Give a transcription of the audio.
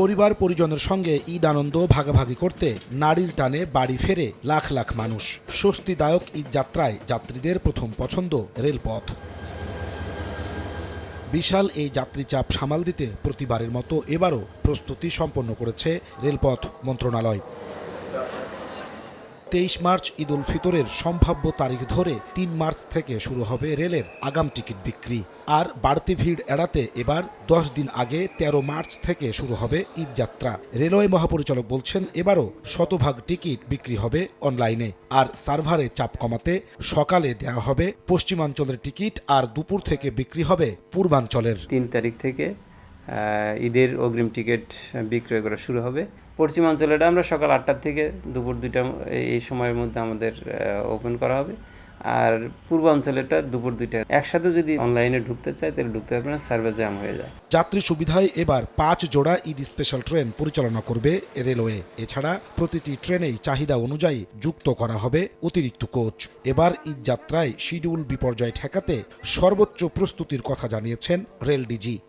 পরিবার পরিজনের সঙ্গে ঈদ আনন্দ ভাগাভাগি করতে নারীর টানে বাড়ি ফেরে লাখ লাখ মানুষ। স্বস্তিদায়ক ঈদ যাত্রায় যাত্রীদের প্রথম পছন্দ রেলপথ। বিশাল এই যাত্রী চাপ সামাল দিতে প্রতিবারের মতো এবারও প্রস্তুতি সম্পন্ন করেছে রেলপথ মন্ত্রণালয়। 23 মার্চ ঈদ উল ফিতরের সম্ভাব্য তারিখ ধরে 3 মার্চ থেকে শুরু হবে রেলের আগাম টিকিট বিক্রি। আর বাড়তি ভিড় এড়াতে এবার 10 দিন আগে 13 মার্চ থেকে শুরু হবে ঈদ যাত্রা। রেলওয়ে মহাপরিচালক বলছেন, এবারও শতভাগ টিকিট বিক্রি হবে অনলাইনে। আর সার্ভারে চাপ কমাতে সকালে দেওয়া হবে পশ্চিমাঞ্চলের টিকিট, আর দুপুর থেকে বিক্রি হবে পূর্বাঞ্চলের। 3 তারিখ থেকে ঈদের অগ্রিম টিকিট বিক্রয় করা শুরু হবে। পশ্চিমাঞ্চলেটা আমরা সকাল 8টা থেকে দুপুর 2টা এই সময়ের মধ্যে আমাদের ওপেন করা হবে। আর পূর্বাঞ্চলেরটা দুপুর 2টা। একসাথে যদি অনলাইনে ঢুকতে চায় তাহলে ঢুকতে পারবে না, সার্ভার জ্যাম হয়ে যায়। যাত্রী সুবিধায় এবার 5 জোড়া ঈদ স্পেশাল ট্রেন পরিচালনা করবে রেলওয়ে। এছাড়া প্রতিটি ট্রেনেই চাহিদা অনুযায়ী যুক্ত করা হবে অতিরিক্ত কোচ। এবার ঈদ যাত্রায় শিডিউল বিপর্যয় ঠেকাতে সর্বোচ্চ প্রস্তুতির কথা জানিয়েছেন রেল ডিজি।